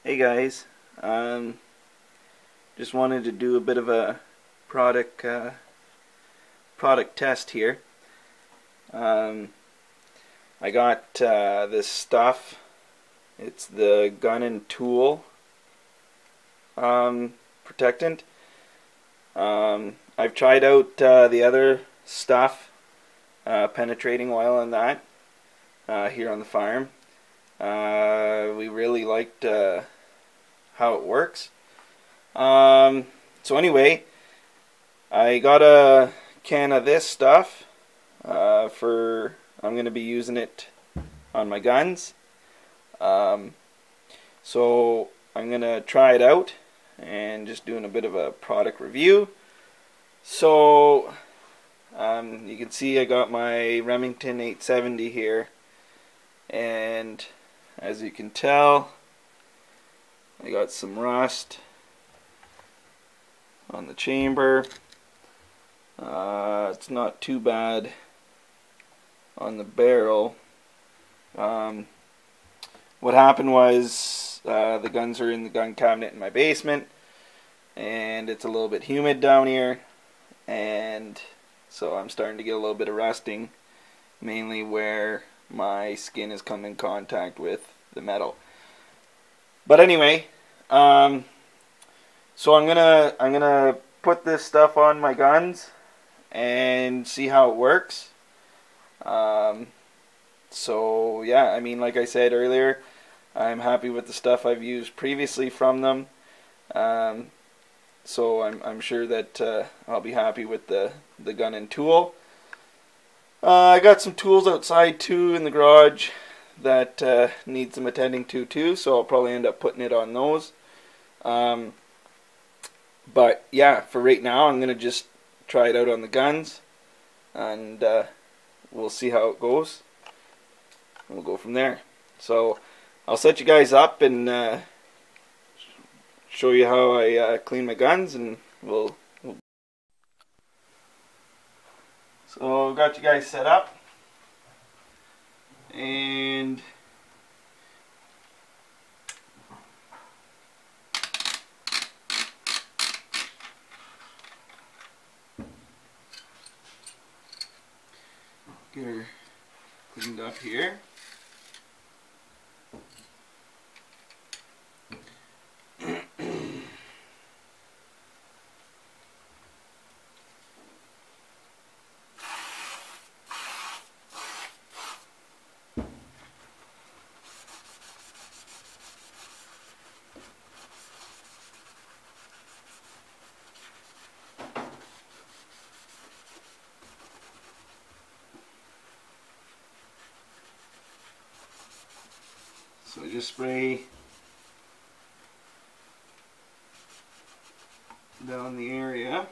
Hey guys, just wanted to do a bit of a product test here. I got this Stufff. It's the gun and tool protectant. I've tried out the other Stufff penetrating oil on that here on the farm. We really liked how it works. So anyway, I got a can of this stuff I'm going to be using it on my guns. So I'm going to try it out and just doing a bit of a product review. So you can see I got my Remington 870 here, and as you can tell, I got some rust on the chamber. It's not too bad on the barrel. What happened was the guns are in the gun cabinet in my basement, and it's a little bit humid down here, and so I'm starting to get a little bit of rusting, mainly where my skin has come in contact with the metal. But anyway, so I'm gonna put this stuff on my guns and see how it works. So yeah, I mean, like I said earlier, I'm happy with the stuff I've used previously from them. So I'm sure that I'll be happy with the gun and tool. I got some tools outside too in the garage that need some attending to too, so I'll probably end up putting it on those. But yeah, for right now, I'm gonna just try it out on the guns, and we'll see how it goes. We'll go from there. So I'll set you guys up and show you how I clean my guns, and we'll. So got you guys set up, and get her cleaned up here. So I just spray down the area.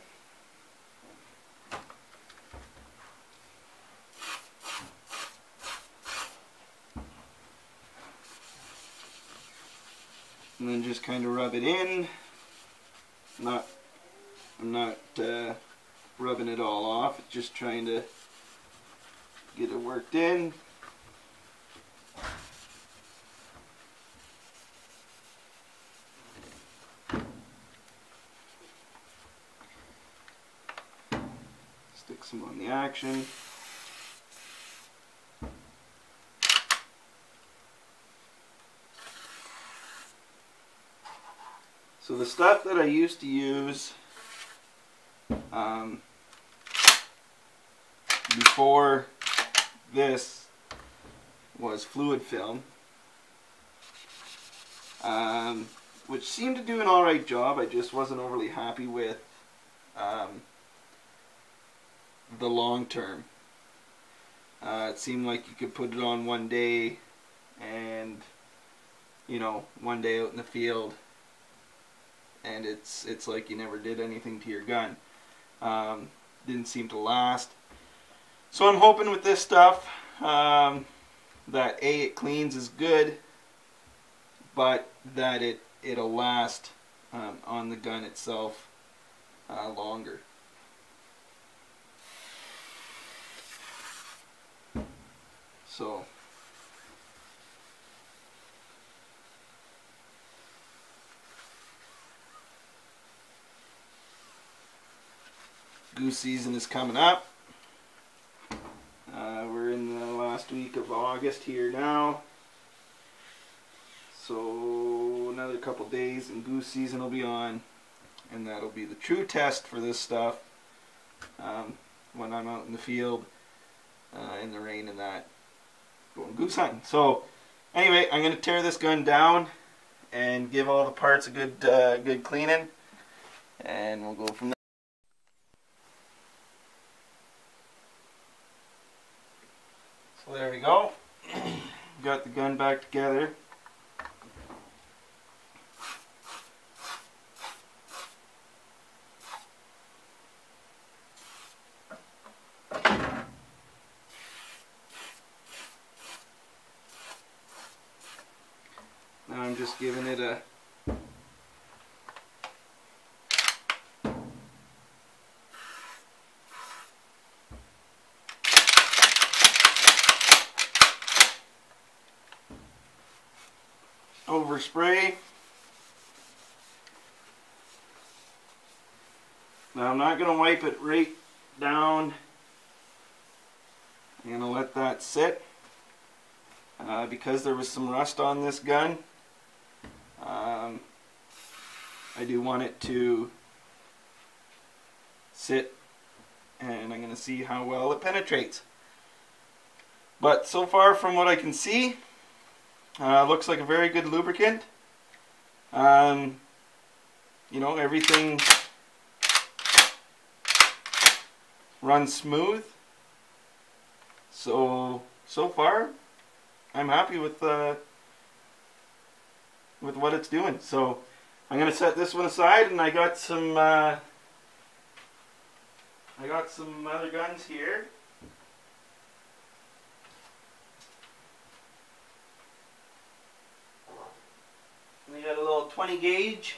And then just kind of rub it in. I'm not rubbing it all off, just trying to get it worked in. Stick some on the action. So the stuff that I used to use before this was fluid film, which seemed to do an alright job. I just wasn't overly happy with the long term. It seemed like you could put it on one day and, you know, one day out in the field, and it's like you never did anything to your gun. Didn't seem to last. So I'm hoping with this stuff that A, it cleans as good, but that it'll last on the gun itself longer. So Goose season is coming up. We're in the last week of August here now. So another couple days and goose season will be on. And that'll be the true test for this stuff when I'm out in the field in the rain and that, going goose hunting. So anyway, I'm going to tear this gun down and give all the parts a good cleaning, and we'll go from there. So there we go. Got the gun back together. Now I'm just giving it a overspray. Now I'm not going to wipe it right down. I'm going to let that sit because there was some rust on this gun. I do want it to sit, and I'm going to see how well it penetrates. But so far from what I can see, looks like a very good lubricant. You know, everything runs smooth. So far, I'm happy with what it's doing. So I'm going to set this one aside, and I got some other guns here. We got a little 20 gauge.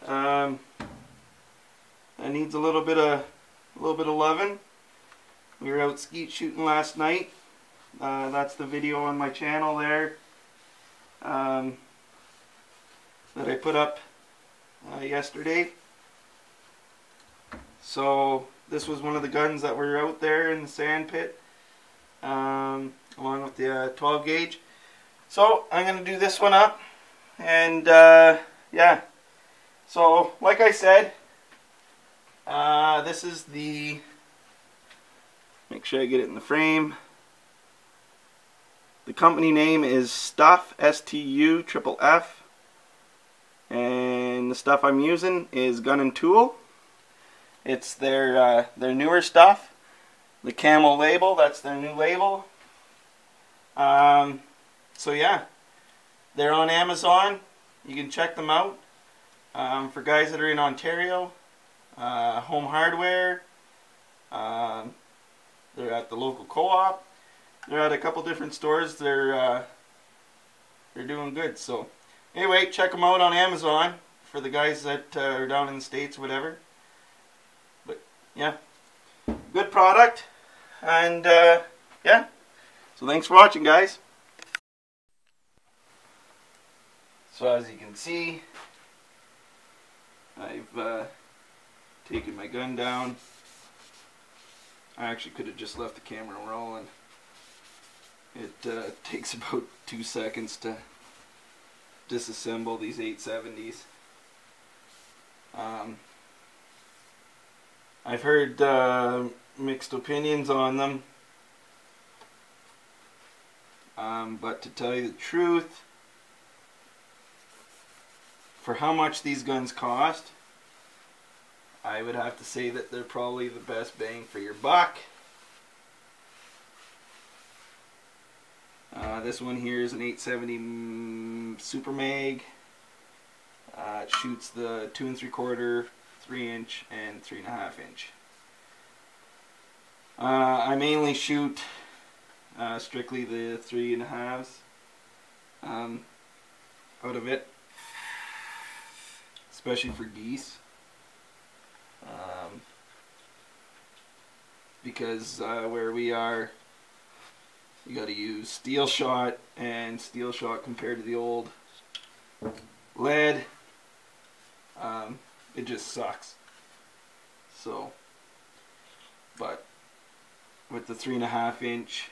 That needs a little bit of loving. We were out skeet shooting last night. That's the video on my channel there that I put up yesterday. So this was one of the guns that were out there in the sand pit, along with the 12 gauge. So I'm going to do this one up, and yeah. So like I said, this is the, make sure I get it in the frame. The company name is Stufff, S-T-U-F-F, and the stuff I'm using is Gun and Tool. It's their newer stuff. The camel label, that's their new label. So yeah, they're on Amazon. You can check them out. For guys that are in Ontario, Home Hardware. They're at the local co-op. They're at a couple different stores. They're doing good. So anyway, check them out on Amazon for the guys that are down in the States, whatever. But yeah, good product, and yeah. So thanks for watching, guys. So as you can see, I've taken my gun down. I actually could have just left the camera rolling. It takes about 2 seconds to disassemble these 870s. I've heard mixed opinions on them, but to tell you the truth, for how much these guns cost, I would have to say that they're probably the best bang for your buck. This one here is an 870 Super Mag. It shoots the 2 3/4, 3-inch, and 3.5-inch. I mainly shoot strictly the 3.5s out of it, especially for geese. Because where we are, you got to use steel shot, and steel shot compared to the old lead, it just sucks. So, but with the 3.5 inch,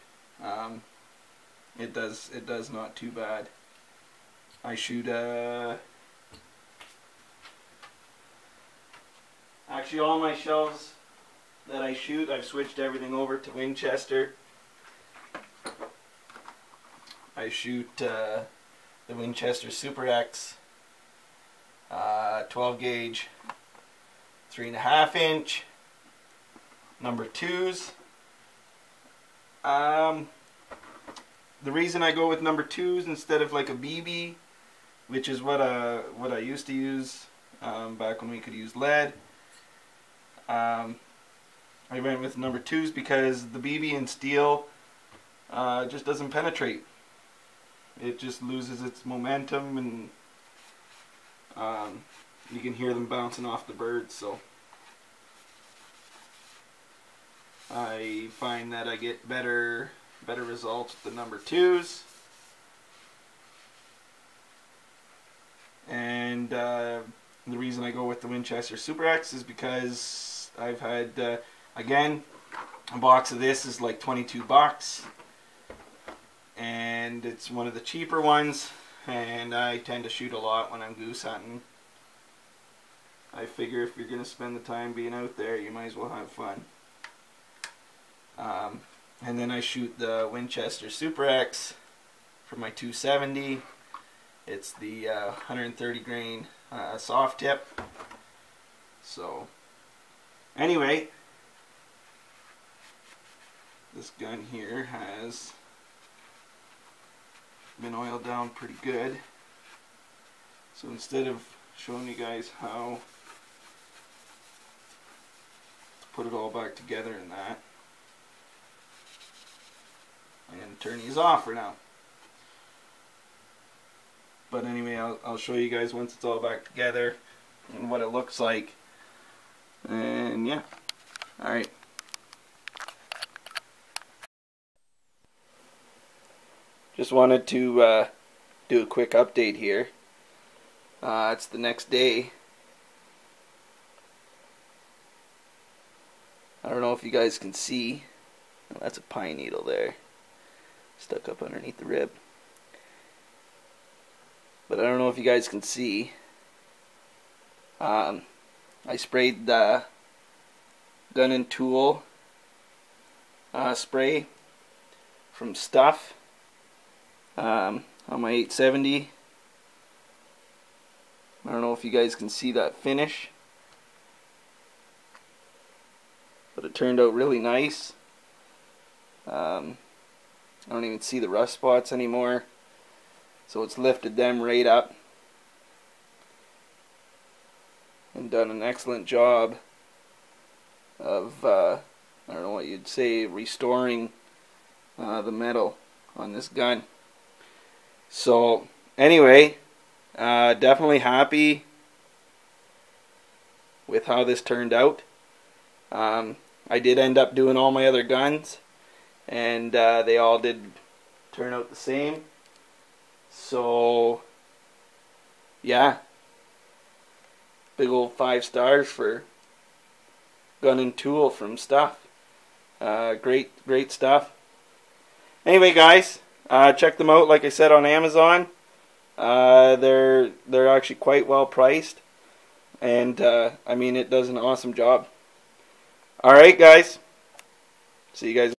it does not too bad. I shoot actually all my shells that I shoot, I've switched everything over to Winchester. I shoot the Winchester Super X 12 gauge 3.5 inch number 2s. The reason I go with number 2s instead of like a BB, which is what I used to use back when we could use lead, I went with number 2s because the BB and steel just doesn't penetrate. It just loses its momentum, and you can hear them bouncing off the birds. So I find that I get better results with the number 2s. And the reason I go with the Winchester Super X is because I've had, again, a box of this is like 22 bucks. And it's one of the cheaper ones. And I tend to shoot a lot when I'm goose hunting. I figure if you're going to spend the time being out there, you might as well have fun. And then I shoot the Winchester Super X for my 270. It's the 130 grain soft tip. So anyway, this gun here has been oiled down pretty good. So instead of showing you guys how to put it all back together in that, I'm going to turn these off for now. But anyway, I'll show you guys once it's all back together and what it looks like. And yeah, alright. Just wanted to do a quick update here. It's the next day. I don't know if you guys can see. Oh, that's a pine needle there, stuck up underneath the rib. But I don't know if you guys can see. I sprayed the gun and tool spray from Stufff on my 870. I don't know if you guys can see that finish, but it turned out really nice. I don't even see the rust spots anymore, so it's lifted them right up and done an excellent job of I don't know what you'd say, restoring the metal on this gun. So anyway, definitely happy with how this turned out. I did end up doing all my other guns, and they all did turn out the same. So yeah, big old 5 stars for gun and tool from Stufff. Great stuff. Anyway, guys, check them out. Like I said, on Amazon. They're actually quite well priced, and I mean, it does an awesome job. All right, guys. See you guys.